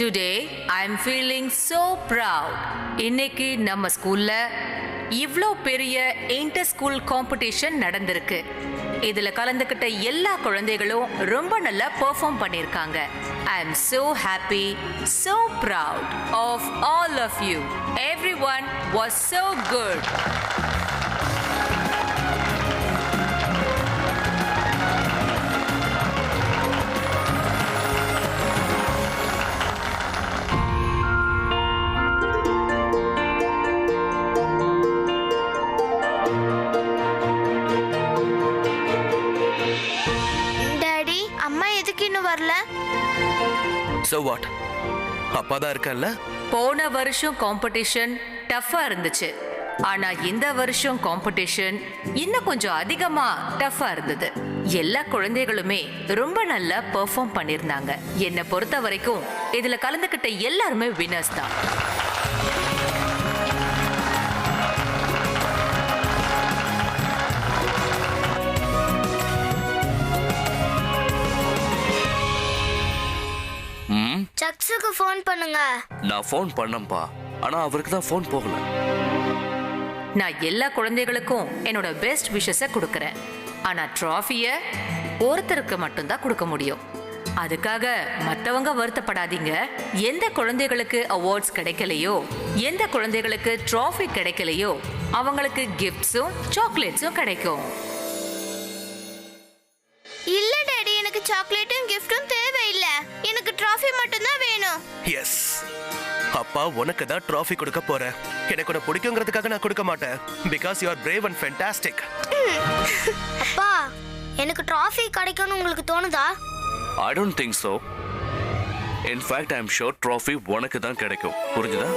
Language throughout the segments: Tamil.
Today I am feeling so proud. இன்னைக்கு நம்ம ஸ்கூல்ல இவ்ளோ பெரிய இன்டர் ஸ்கூல் காம்படிஷன் நடந்திருக்கு. இதுல கலந்துக்கிட்ட எல்லா குழந்தைகளும் ரொம்ப நல்லா பெர்ஃபார்ம் பண்ணிருக்காங்க. I am so happy, so proud of all of you. Everyone was so good. So what? அப்பா தான் இருக்கல்ல? போன வருஷம் காம்படிஷன் டஃபா இருந்துச்சு. ஆனா இந்த வருஷம் காம்படிஷன் இன்னும் கொஞ்சம் அதிகமா டஃபா இருந்தது. எல்லா குழந்தைகளுமே ரொம்ப நல்லா பெர்ஃபார்ம் பண்ணிருந்தாங்க. என்னை பொறுத்த வரைக்கும் இதுல கலந்துக்கிட்ட எல்லாருமே வின்னர்ஸ் தான். சக்ஸுக்கு ஃபோன் பண்ணுங்க. நான் ஃபோன் பண்ணேன்பா, ஆனா அவருக்கு தான் ஃபோன் போகல. நான் எல்லா குழந்தைகளுக்கும் என்னோட பெஸ்ட் விஷஸை கொடுக்கறேன். ஆனா ட்ராஃபியை ஒருத்தருக்கு மட்டும்தான் கொடுக்க முடியும். அதுக்காக மற்றவங்க வருத்தப்படாதீங்க. எந்த குழந்தைகளுக்கு அவார்ட்ஸ் கிடைக்கலையோ, எந்த குழந்தைகளுக்கு ட்ராஃபி கிடைக்கலையோ அவங்களுக்கு கிஃப்ட்ஸும் சாக்லேட்ஸும் கிடைக்கும். இல்ல டாடி, எனக்கு சாக்லேட்டும் கிஃப்ட்டும் தேவையில்லை. எனக்கு ட்ராஃபி மட்டும் தான் வேணும். எஸ், அப்பா உனக்கு தான் ட்ராஃபி கொடுக்க போறேன். எனக்கு உன்னை பிடிக்குங்கிறதுக்காக நான் கொடுக்க மாட்டேன். Because you are brave and fantastic. அப்பா, எனக்கு ட்ராஃபி கிடைக்கும்னு உங்களுக்கு தோணுதா? I don't think so. In fact, I'm sure trophy உனக்கு தான் கிடைக்கும். புரிஞ்சுதா?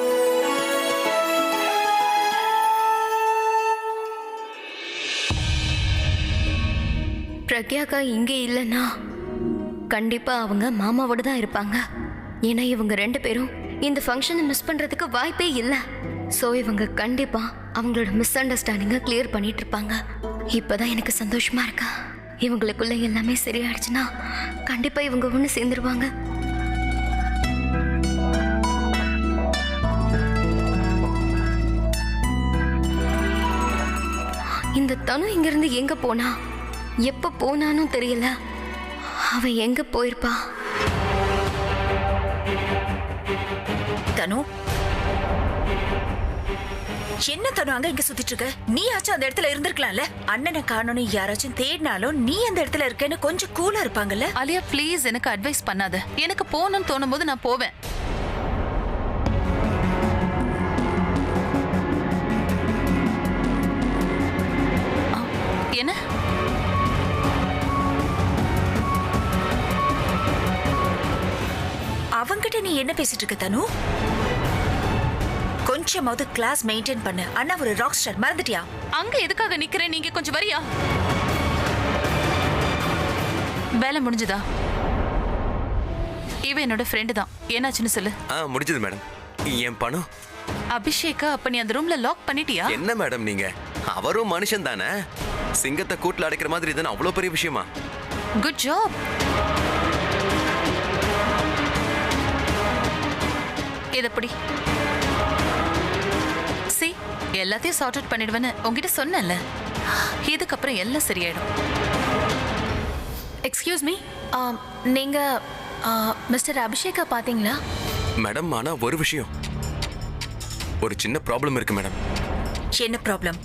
பிரக்யாக்கா இங்கே இல்லைன்னா கண்டிப்பா அவங்க மாமாவோட தான் இருப்பாங்க. ஏன்னா இவங்க ரெண்டு பேரும் இந்த ஃபங்க்ஷனை மிஸ் பண்றதுக்கு வாய்ப்பே இல்லை. ஸோ இவங்க கண்டிப்பா அவங்களோட மிஸ் அண்டர்ஸ்டாண்டிங்கை கிளியர் பண்ணிட்டு இருப்பாங்க. இப்பதான் எனக்கு சந்தோஷமா இருக்கா. இவங்களுக்குள்ள எல்லாமே சரியாயிடுச்சுன்னா கண்டிப்பா இவங்க ஒன்று சேர்ந்துருவாங்க. இந்த தனு இங்கிருந்து எங்க போனா, எப்ப போனானும் தெரியல. அவ எங்க போயிருப்பா? தனு, என்ன தனு அங்க இங்க சுத்திட்டு இருக்க? நீ ஆச்சும் அந்த இடத்துல இருந்திருக்கலாம்ல. அண்ணனை காணணும் யாராச்சும் தேடினாலும் நீ அந்த இடத்துல இருக்கேன்னு கொஞ்சம் கூலா இருப்பாங்கல்ல. அலியா ப்ளீஸ் எனக்கு அட்வைஸ் பண்ணாத. எனக்கு போகணும்னு தோணும் போது நான் போவேன். என்ன அவங்கிட்ட நீ என்ன பேசிட்டு இருக்க தனு? கொஞ்சமாவது கிளாஸ் மெயின்டைன் பண்ணு. அண்ணா ஒரு ராக் ஸ்டார், மறந்துட்டியா? அங்க எதுக்காக நிக்கிறேன்? நீங்க கொஞ்சம் வரியா? வேலை முடிஞ்சதா? இவ என்னோட ஃப்ரெண்டு தான். என்னாச்சுன்னு சொல்லு. முடிஞ்சது மேடம். என் பணம் அபிஷேகா, அப்ப நீ அந்த ரூம்ல லாக் பண்ணிட்டியா? என்ன மேடம் நீங்க? அவரும் மனுஷன் தானே. சிங்கத்தை கூட்டுல அடைக்கிற மாதிரி இதுன்னு அவ்வளவு பெரிய விஷயமா? Good job. இதப்படி சி எல்லாத்தையும் சார்ட் அவுட் பண்ணிடுவேன்னு உங்ககிட்ட சொன்னேன்ல. இதுக்கப்புறம் எல்லாம் சரியாயிடும். எக்ஸ்கியூஸ் மீ, நீங்க மிஸ்டர் அபிஷேகா பாத்தீங்களா? மேடம், ஆனா ஒரு விஷயம், ஒரு சின்ன ப்ராப்ளம் இருக்கு மேடம். என்ன ப்ராப்ளம்?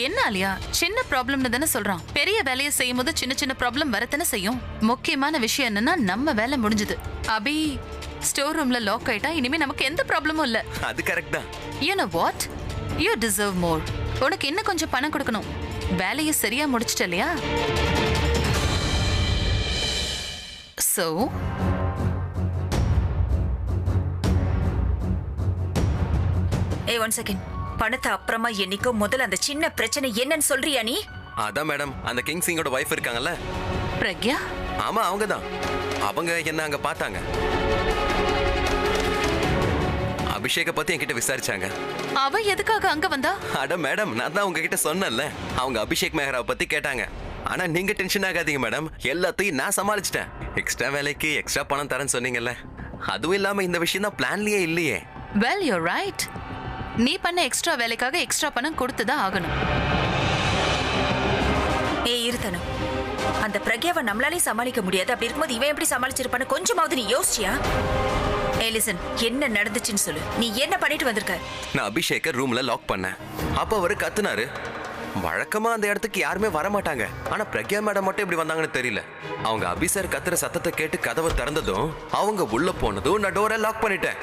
என்ன அலியா, சின்ன ப்ராப்ளம்னு தானே சொல்றான். பெரிய வேலையை செய்யும் போது சின்ன சின்ன ப்ராப்ளம் வரத்தானே செய்யும். முக்கியமான விஷயம் என்னன்னா நம்ம வேலை முடிஞ்சது. அபி ஸ்டோர் ரூம்ல லாக் ஆயிட்டா இனிமே நமக்கு எந்த ப்ராப்ளமும் இல்ல. அது கரெக்ட் தான். You know what? You deserve more. உனக்கு இன்னும் கொஞ்சம் பணம் கொடுக்கணும். வேலையை சரியா முடிச்சிட்ட இல்லையா? So one second. பணத்தை அப்புறமா என்னைக்கோ, முதல்ல அந்த சின்ன பிரச்சனை என்னன்னு சொல்றியா நீ? அதான் மேடம், அந்த கிங் சிங்கோட வைஃப் இருக்காங்கல்ல, பிரக்யா. ஆமா அவங்க தான். அவங்க என்ன அங்க பார்த்தாங்க. அபிஷேக பத்தி என்கிட்ட விசாரிச்சாங்க. அவ எதுக்காக அங்க வந்தா? அட மேடம், நான் தான் உங்ககிட்ட சொன்னேன்ல. அவங்க அபிஷேக் மெஹ்ராவை பத்தி கேட்டாங்க. ஆனா நீங்க டென்ஷன் ஆகாதீங்க மேடம், எல்லாத்தையும் நான் சமாளிச்சிட்டேன். எக்ஸ்ட்ரா வேலைக்கு எக்ஸ்ட்ரா பணம் தரேன்னு சொன்னீங்கல்ல, அதுவும் இல்லாம இந்த விஷயம் தான் பிளான்லயே இல்லையே. Well you right. நீ பண்ண எக்ஸ்ட்ரா வேலைக்காக எக்ஸ்ட்ரா பணம் கொடுத்துதான் ஆகணும். ஏய் இருத்தனு, அந்த பிரக்யாவை நம்மளாலே சமாளிக்க முடியாது. அப்படி இருக்கும்போது இவன் எப்படி சமாளிச்சிருப்பான்னு கொஞ்சமாவது நீ யோசிச்சியா? ஏய் லிசன், என்ன நடந்துச்சுன்னு சொல்லு. நீ என்ன பண்ணிட்டு வந்திருக்க? நான் அபிஷேக்க ரூம்ல லாக் பண்ணேன். அப்ப அவரு கத்துனாரு. வழக்கமா அந்த இடத்துக்கு யாருமே வர மாட்டாங்க. ஆனா பிரக்யா மேடம் மட்டும் இப்படி வந்தாங்கன்னு தெரியல. அவங்க அபிசார் கத்துற சத்தத்தை கேட்டு கதவை திறந்ததும் அவங்க உள்ள போனதும் நான் டோரை லாக் பண்ணிட்டேன்.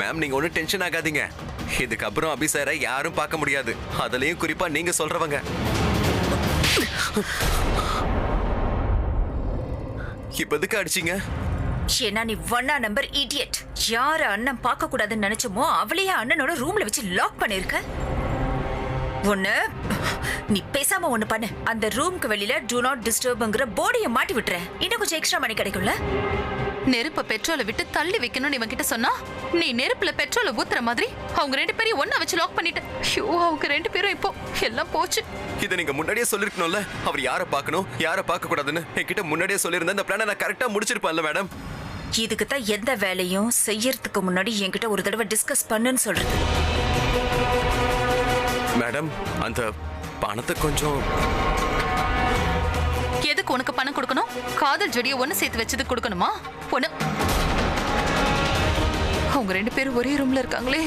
மேம், நீங்க ஒன்னும் டென்ஷன் ஆகாதீங்க. இதுக்கப்புறம் அபிசாரை யாரும் பார்க்க முடியாது. அதுலயும் குறிப்பா நீங்க சொல்றவங்க. இப்ப எதுக்கு அடிச்சீங்க? ஏன்னா நீ 1 நம்பர் இடியட். யார அண்ணன் பார்க்க கூடாதுன்னு நினைச்சோமோ அவளையே அண்ணனோட ரூம்ல வச்சு லாக் பண்ணிருக்க. ஒண்ணு நீ பேசாம ஒண்ணு பண்ணு. அந்த ரூம்க்கு வெளியில டு நாட் டிஸ்டர்ப்ங்கிற போர்டைய மாட்டி விட்டுற. இன்னும் கொஞ்சம் எக்ஸ்ட்ரா மணி கிடைக்கும்ல. நெருப்ப பெட்ரோலை விட்டு தள்ளி வைக்கணும்னு இவன் கிட்ட சொன்னா நீ நெருப்புல பெட்ரோலை ஊத்துற மாதிரி அவங்க 2 பேரையும் ஒண்ணா வச்சு லாக் பண்ணிட்ட. ஐயோ, அவங்க 2 பேரும் இப்போ எல்லாம் போச்சு. இதை நீங்க முன்னாடியே சொல்லிருக்கணும்ல. அவர் யாரை பார்க்கணும் யாரை பார்க்க கூடாதுன்னு என்கிட்ட முன்னாடியே சொல்லியிருந்தா இந்த பிளானை நான் கரெக்டா முடிச்சிருப்பேன்ல மேடம். இதுக்கு தான் எந்த வேலையும் செய்யறதுக்கு முன்னாடி என்கிட்ட ஒரு தடவை டிஸ்கஸ் பண்ணுன்னு சொல்றது. மேடம், அந்த பணத்தை கொஞ்சம். எதுக்கு உனக்கு பணம் கொடுக்கணும்? காதல் ஜோடியை ஒண்ணு சேர்த்து வச்சது கொடுக்கணுமா? பொண்ணு, அவங்க 2 பேரும் ஒரே ரூம்ல இருக்காங்களே,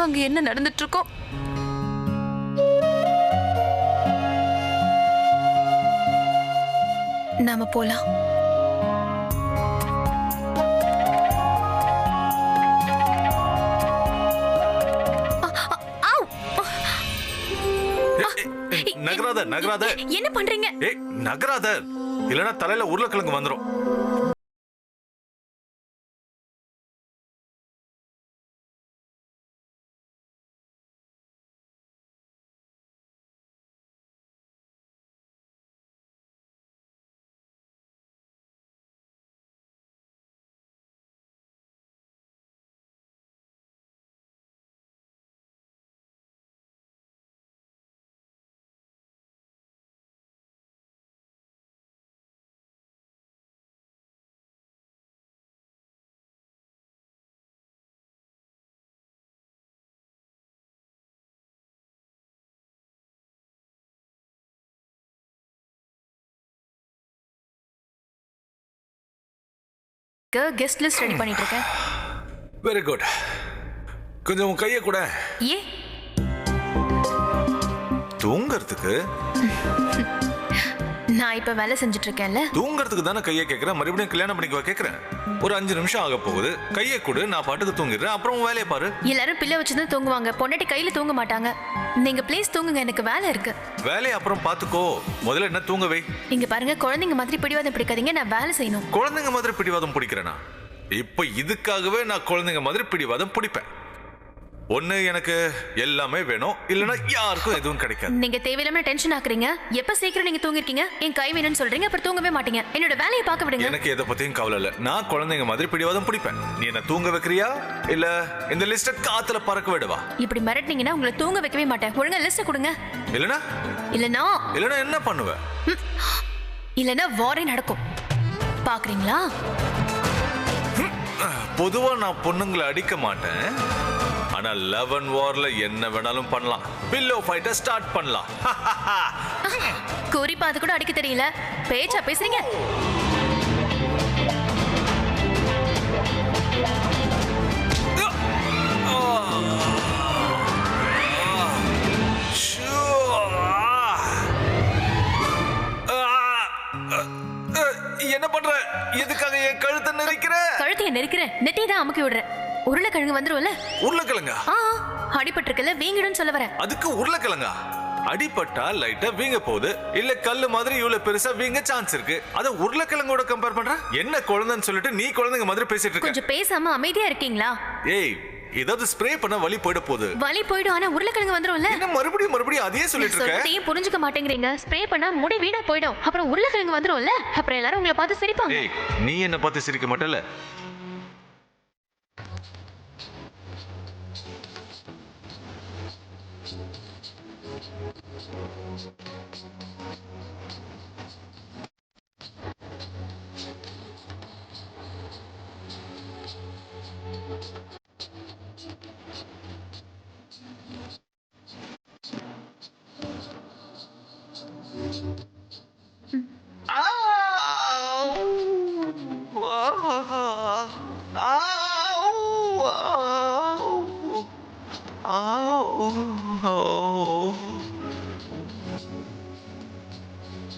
அங்க என்ன நடந்துட்டு இருக்கோம்? நாம போலாம். நகராத நகராத. என்ன பண்றீங்க? ஏய் நகராத, இல்லனா தலையில உருளைக்கிழங்கு வந்துரும். கெஸ்ட் லிஸ்ட் ரெடி பண்ணிட்டு இருக்கேன். Very good. கொஞ்சம் உன் கையை கூட. ஏ தூங்கறதுக்கு? நான் இப்ப வேலை செஞ்சுட்டு இருக்கேன்ல. தூங்கறதுக்கு தானே கையை கேட்கறேன். மறுபடியும் கல்யாணம் பண்ணிக்குவா கேட்கறேன். ஒரு 5 நிமிஷம் ஆக போகுது. கையை கொடு, நான் பாட்டுக்கு தூங்கிடுறேன். அப்புறம் உன் வேலையை பாரு. எல்லாரும் பிள்ளை வச்சுதான் தூங்குவாங்க. பொண்டாட்டி கையில தூங்க மாட்டாங்க. நீங்க ப்ளீஸ் தூங்குங்க, எனக்கு வேலை இருக்கு. வேலையை அப்புறம் பாத்துக்கோ. முதல்ல என்ன தூங்க வை. இங்க பாருங்க, குழந்தைங்க மாதிரி பிடிவாதம் பிடிக்காதீங்க. நான் வேலை செய்யணும். குழந்தைங்க மாதிரி பிடிவாதம் பிடிக்கிறேனா? இப்ப இதுக்காகவே நான் குழந்தைங்க மாதிரி பிடிவாதம் பிடிப்பேன். ஒண்ணு எனக்கு எல்லாமே வேணும், இல்லனா யாருக்கும் எதுவும் கிடைக்காது. நீங்க தேவையில்லாம டென்ஷன் ஆக்குறீங்க. எப்ப சீக்கிரம் நீங்க தூங்கிருக்கீங்க, என் கை வேணும்னு சொல்றீங்க, அப்புறம் தூங்கவே மாட்டீங்க. என்னோட வேலையை பார்க்க விடுங்க. எனக்கு எதை பத்தியும் கவலை இல்ல. நான் குழந்தைங்க மாதிரி பிடிவாதம் பிடிப்பேன். நீ என்ன தூங்க வைக்கிறியா இல்ல இந்த லிஸ்ட காத்துல பறக்க விடுவா? இப்படி மிரட்டினீங்கன்னா உங்களை தூங்க வைக்கவே மாட்டேன். ஒழுங்கா லிஸ்ட் கொடுங்க. இல்லனா இல்லனா இல்லனா என்ன பண்ணுவ? இல்லனா வாரே நடக்கும். பாக்குறீங்களா? பொதுவா நான் பொண்ணுங்களை அடிக்க மாட்டேன். ஆனா 11 வார்ல என்ன வேணாலும் பண்ணலாம். பில்லோ ஃபைட்ட ஸ்டார்ட் பண்ணலாம். குறிப்பா அது கூட அடிக்க தெரியல. பேச்சா பேசுறீங்க? என்ன பண்ற? எதுக்காக என் கழுத்தை நெரிக்கிற? கழுத்தைய நெரிக்கிறேன், நெட்டி தான் அமுக்கி விடுறேன். உருளைக்கிழங்கு வந்துரும்ல? உருளைக்கிழங்கா? அடிபட்டிருக்கல, வீங்கிடும்னு சொல்ல வரேன். அதுக்கு உருளைக்கிழங்கா? அடிபட்டா லைட்டா வீங்க போகுது, இல்ல கல்லு மாதிரி இவ்வளவு பெருசா வீங்க சான்ஸ் இருக்கு. அத உருளைக்கிழங்கோட கம்பேர் பண்ற? என்ன குழந்தைன்னு சொல்லிட்டு நீ குழந்தைங்க மாதிரி பேசிட்டு இருக்க. கொஞ்சம் பேசாம அமைதியா இருக்கீங்களா? ஏய், ஏதாவது ஸ்ப்ரே பண்ண வலி போயிட போகுது. வலி போய்டும், ஆனா உருளைக்கிழங்கு வந்துரும்ல? என்ன மறுபடியும் அதே சொல்லிட்டு இருக்க? சொல்லிட்டே புரிஞ்சுக்க மாட்டேங்கறீங்க. ஸ்ப்ரே பண்ணா முடி வீணா போய்டும், அப்புறம் உருளைக்கிழங்கு வந்துரும்ல? அப்புறம் எல்லாரும் உங்களை பார்த்து சிரிப்பாங்க. ஏய், நீ என்ன பார்த்து சிரிக்க மாட்டல?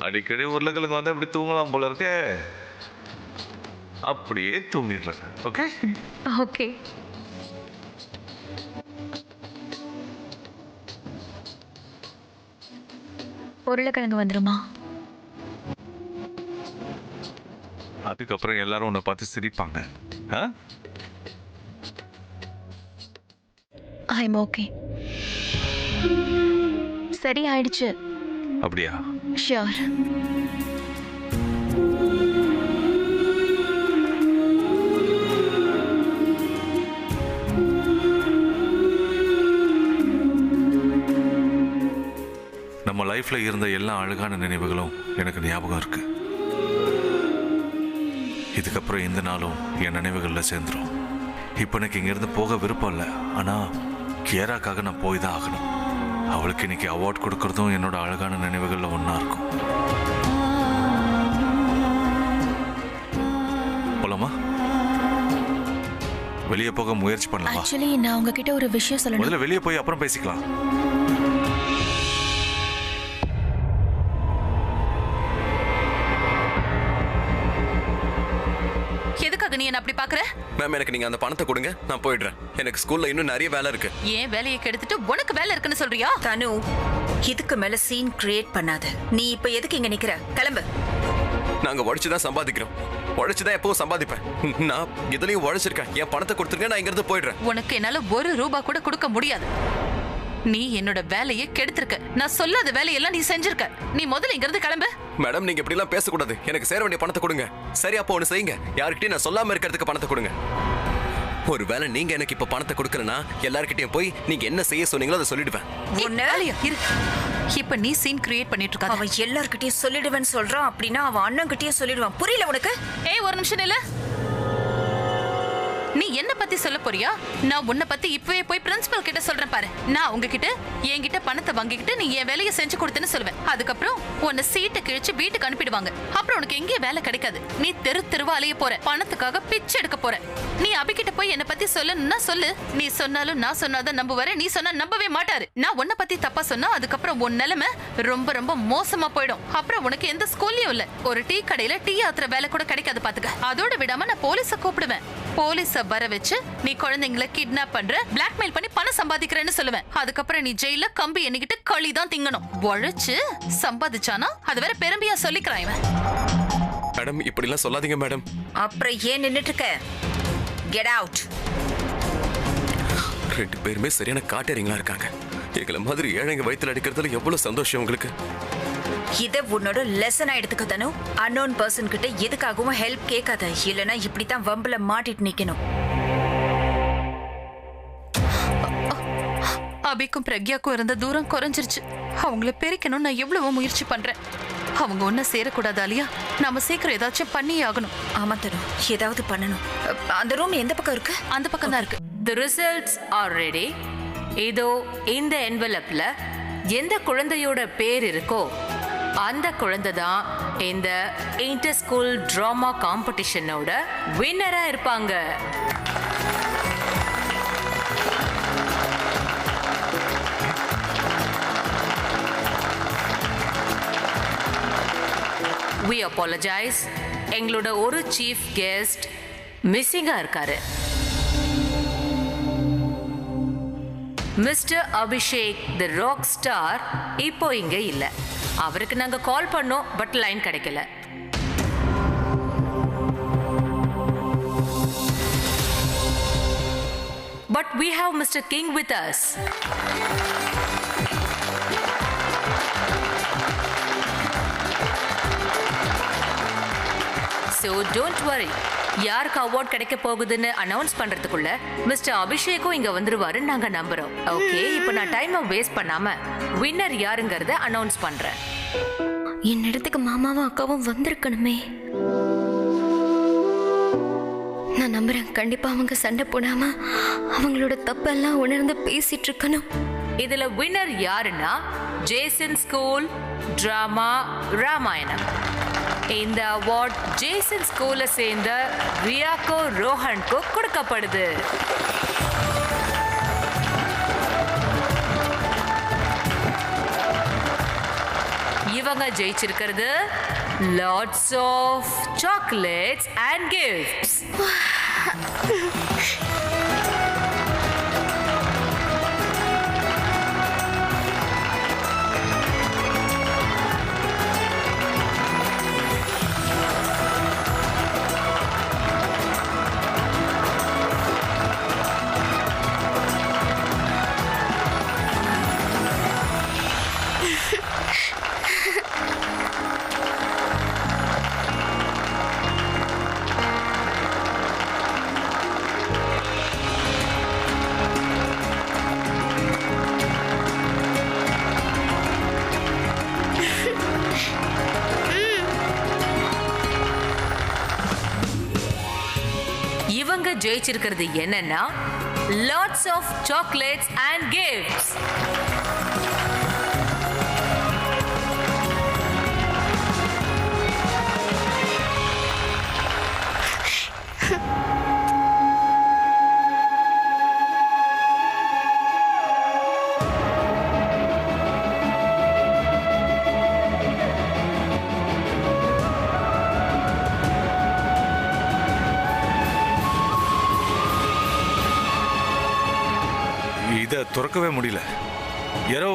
அடிக்கடி உருளைக்கிழங்கு வந்து அப்படி தூங்கலாம் போல இருக்கே. அப்படியே தூங்கிடுறேன். Okay okay. உருளைக்கிழங்கு வந்துருமா? அதுக்கப்புறம் எல்லாரும் உன்னை பார்த்து சிரிப்பாங்க. I'm okay. சரி ஆயிடுச்சு. அப்படியா? ஷியோர். நம்ம லைஃப்ல இருந்த எல்லா அழகான நினைவுகளும் எனக்கு ஞாபகம் இருக்கு. இதுக்கப்புறம் இந்த நாளும் என் நினைவுகள்ல சேர்ந்துரும். இப்போ எனக்கு இங்கிருந்து போக விருப்பம் இல்லை. ஆனா கியராக்காக நான் போய் தான் ஆகணும். அவளுக்கு இன்னைக்கு அவார்ட் கொடுக்கறதும் என்னோட அழகான நினைவுகள்ல ஒண்ணா இருக்கும். போலாமா? வெளியே போக முயற்சி பண்ணலாமா? ஆக்சுவலி நான் உங்ககிட்ட ஒரு விஷயம் சொல்லணும். முதல்ல வெளியே போய் அப்புறம் பேசிக்கலாம். எதுக்காக நீ என்ன அப்படி பாக்குற? மேம், எனக்கு நீங்க அந்த பணத்தை கொடுங்க, நான் போயிடுறேன். எனக்கு ஸ்கூல்ல இன்னும் நிறைய வேலை இருக்கு. ஏன் வேலையை கெடுத்துட்டு உனக்கு வேலை இருக்குன்னு சொல்றியா? தனு, இதுக்கு மேல சீன் கிரியேட் பண்ணாத. நீ இப்ப எதுக்கு இங்க நிக்கிற? கிளம்பு. நாங்க உழைச்சுதான் சம்பாதிக்கிறோம். உழைச்சுதான் எப்பவும் சம்பாதிப்பேன். நான் இதுலயும் உழைச்சிருக்கேன். என் பணத்தை கொடுத்துருங்க, நான் இங்க இருந்து போயிடுறேன். உனக்கு என்னால ₹1 கூட கொடுக்க முடியாது. நீ என்னோட வேலையை கெடுத்திருக்க. நான் சொல்லாத வேலையெல்லாம் நீ செஞ்சிருக்க. நீ முதல்ல இங்க இருந்து கிளம்பு. மேடம், நீங்க இப்படி எல்லாம் பேசக்கூடாது. எனக்கு சேர வேண்டிய பணத்தை கொடுங்க. சரி, அப்போ ஒண்ணு செய்யுங்க. யாருக்கிட்டையும் நான் சொல்லாம இருக்கிறதுக்கு பணத்தை கொடுங்க. ஒருவேளை நீங்க எனக்கு இப்ப பணத்தை கொடுக்கலனா எல்லார்கிட்டயும் போய் நீங்க என்ன செய்ய சொன்னீங்களோ அதை சொல்லிடுவேன். இப்ப நீ சீன் கிரியேட் பண்ணிட்டு இருக்க. அவன் எல்லார்கிட்டயும் சொல்லிடுவேன்னு சொல்றான். அப்படின்னா அவன் அண்ணன் கிட்டயும் சொல்லிடுவான். புரியல உனக்கு? ஏய், ஒரு நிமிஷம் இல்ல. நீ என்ன பத்தி சொல்ல போறியா? நான் உன்னை பத்தி இப்பவே போய் பிரின்சிபல் கிட்ட சொல்றேன் பாரு. நான் உங்ககிட்ட என்கிட்ட பணத்தை வாங்கிக்கிட்டு நீ என் வேலையை செஞ்சு கொடுத்தேன்னு சொல்லுவேன். அதுக்கப்புறம் உன்னை சீட்டை கிழிச்சு வீட்டுக்கு அனுப்பிடுவாங்க. அப்புறம் உனக்கு எங்கேயும் வேலை கிடைக்காது. நீ தெருவா அலைய போற. பணத்துக்காக பிச்சை எடுக்க போற. நீ அபிகிட்ட போய் என்ன பத்தி சொல்லணும்னா சொல்லு. நீ சொன்னாலும் நான் சொன்னாதான் நம்புவாரு. நீ சொன்னா நம்பவே மாட்டாரு. நான் உன்னை பத்தி தப்பா சொன்னா அதுக்கப்புறம் உன் நிலைமை ரொம்ப ரொம்ப மோசமா போயிடும். அப்புறம் உனக்கு எந்த ஸ்கூல்லயும் இல்ல. ஒரு டீ கடையில டீ ஆத்துற வேலை கூட கிடைக்காது பாத்துக்க. அதோட விடாம நான் போலீஸ கூப்பிடுவேன். போலீஸ வர வச்சு நீ குழந்தைங்களை கிட்னாப் பண்ற, பிளாக்மெயில் பண்ணி பணம் சம்பாதிக்கிறேன்னு சொல்லுவேன். அதுக்கப்புறம் நீ ஜெயில கம்பி எண்ணிக்கிட்டு களி தான் திங்கணும். உழைச்சு சம்பாதிச்சானா அது வேற பெருமையா சொல்லிக்கிறான் இவன். மேடம், இப்படி எல்லாம் சொல்லாதீங்க மேடம். அப்புறம் ஏன் நின்னுட்டு இருக்க? Get out. ரெண்டு பேருமே சரியான காட்டேரிங்களா இருக்காங்க. எங்களை மாதிரி ஏழைங்க வயித்துல அடிக்கிறதுல எவ்வளவு சந்தோஷம் உங்களுக்கு. இத உன்னோட லெசனா எடுத்துக்க தனு. அன்னோன் பர்சன் கிட்ட எதுக்காகவும் ஹெல்ப் கேட்காத. இல்லனா இப்படித்தான் வம்பல மாட்டிட்டு நிக்கணும். அபிக்கும் பிரக்யாக்கும் இருந்த தூரம் குறைஞ்சிருச்சு. அவங்கள பிரிக்கணும் நான் எவ்வளவோ முயற்சி பண்றேன். அவங்க ஒன்னும் சேரக்கூடாது அலியா. நாம சீக்கிரம் ஏதாச்சும் பண்ணி ஆகணும். ஆமா தனு, ஏதாவது பண்ணணும். அந்த ரூம் எந்த பக்கம் இருக்கு? அந்த பக்கம் தான் இருக்கு. The results are ready. இதோ இந்த என்வலப்ல எந்த குழந்தையோட பேர் இருக்கோ அந்த குழந்தை தான் இந்த இன்டர் ஸ்கூல் டிராமா காம்படிஷனோட வின்னரா இருப்பாங்க. We apologize. எங்களோட ஒரு சீஃப் கெஸ்ட் மிஸ்ஸிங்கா இருக்காரு. மிஸ்டர் அபிஷேக் தி ராக் ஸ்டார் இப்போ இங்க இல்ல. அவருக்கு நாங்க கால் பண்ணோம், பட் லைன் கிடைக்கல. But we have Mr. King with us. So don't worry. யாருக்கு அவார்ட் கிடைக்க போகுதுன்னு அனௌன்ஸ் பண்றதுக்குள்ள மிஸ்டர் அபிஷேக்கும் இங்க வந்துருவாரு நாங்க நம்புறோம். ஓகே, இப்போ நான் டைமை வேஸ்ட் பண்ணாம வின்னர் யாருங்கறத அனௌன்ஸ் பண்றேன். என் இடத்துக்கு மாமாவும் அக்காவும் வந்திருக்கணுமே. நான் நம்புறேன் கண்டிப்பா அவங்க சண்டை போடாம அவங்களோட தப்பெல்லாம் உணர்ந்து பேசிட்டு இருக்கணும். இதுல வின்னர் யாருன்னா ஜேசன் ஸ்கூல் டிராமா ராமாயணம். இந்த அவார்ட் ஜேசன் ஸ்கூல்ல சேர்ந்த ரியாக்கோ ரோஹன்கோ கொடுக்கப்படுது. இவங்க ஜெயிச்சிருக்கிறது lots of chocolates and gifts. இவங்க ஜெயிச்சிருக்கிறது என்னன்னா lots of chocolates and gifts. இதை துறக்கவே முடியல. யாரோ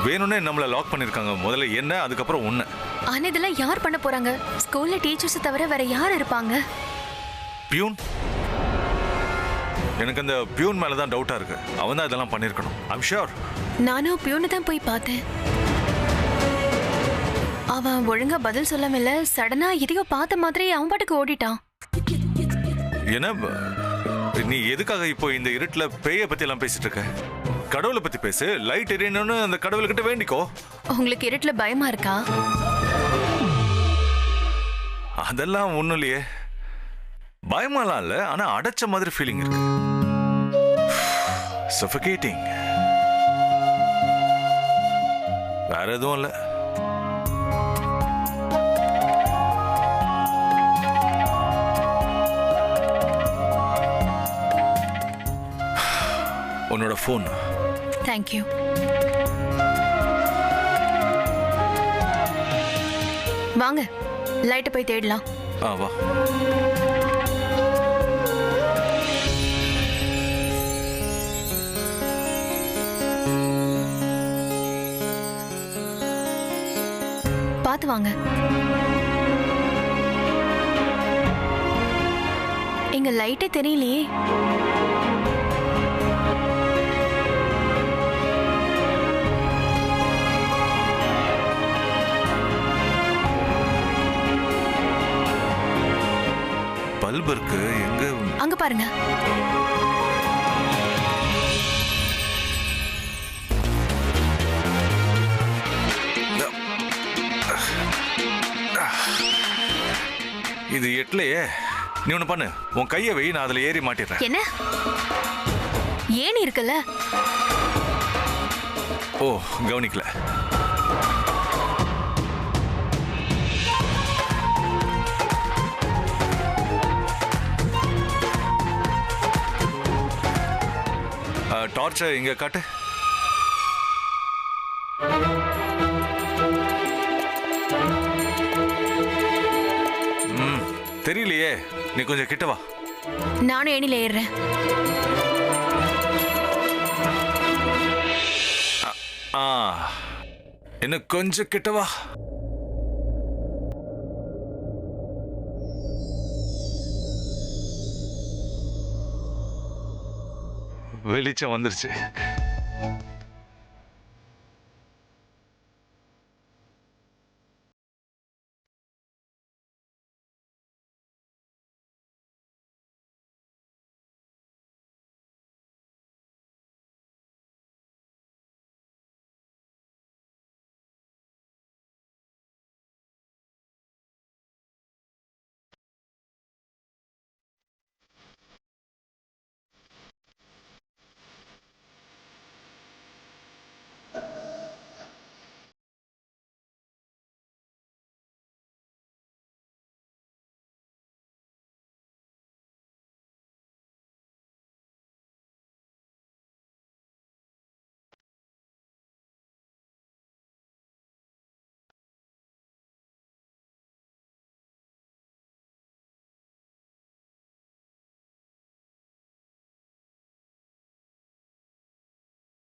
வேணும்னே நம்மளை லாக் பண்ணிருக்காங்க. முதல்ல என்ன, அதுக்கப்புறம் ஒண்ணு. ஆனா இதெல்லாம் யார் பண்ண போறாங்க? ஸ்கூல்ல டீச்சர்ஸ் தவிர வேற யார் இருப்பாங்க? பியூன். எனக்கு அந்த பியூன் மேல தான் டவுட்டா இருக்கு. அவன் தான் இதெல்லாம் பண்ணிருக்கணும். I'm sure. நானும் பியூனை தான் போய் பார்த்தேன். அவன் ஒழுங்கா பதில் சொல்லவில்ல. சடனா எதையோ பார்த்த மாதிரி அவன் பாட்டுக்கு ஓடிட்டான். என்ன நீ எதுக்காக இப்போ இந்த இருட்டுல பேய பத்தி எல்லாம் பேசிட்டு இருக்க? கடவுளை பத்தி பேசு. லைட் எரியணும்னு அந்த கடவுள்கிட்ட வேண்டிக்கோ. உங்களுக்கு இருட்டுல பயமா இருக்கா? அதெல்லாம் ஒண்ணும் இல்லையே. பயமாலாம் இல்ல, ஆனா அடைச்ச மாதிரி ஃபீலிங் இருக்கு. சஃபகேட்டிங். வேற எதுவும் இல்ல. உன்னோட ஃபோன். தேங்க்யூ. வாங்க லைட்டை போய் தேடலாம். வா. பார்த்து வாங்க. இங்க லைட்டே தெரியலையே. பல்ப் இருக்கு. எங்க? அங்க பாருங்க. இது எட்லையே. நீ ஒண்ணு பண்ணு, உன் கையை வை, நான் அதுல ஏறி மாட்டிடுறேன். என்ன ஏணி இருக்குல்ல? ஓ, கவனிக்கல. டார்ச்சை இங்க காட்டு. தெரியலையே. நீ கொஞ்சம் கிட்ட வா. நானும் ஏணில ஏறுறேன். இன்னும் கொஞ்சம் கிட்ட வா. வெளிச்சம் வந்துருச்சு.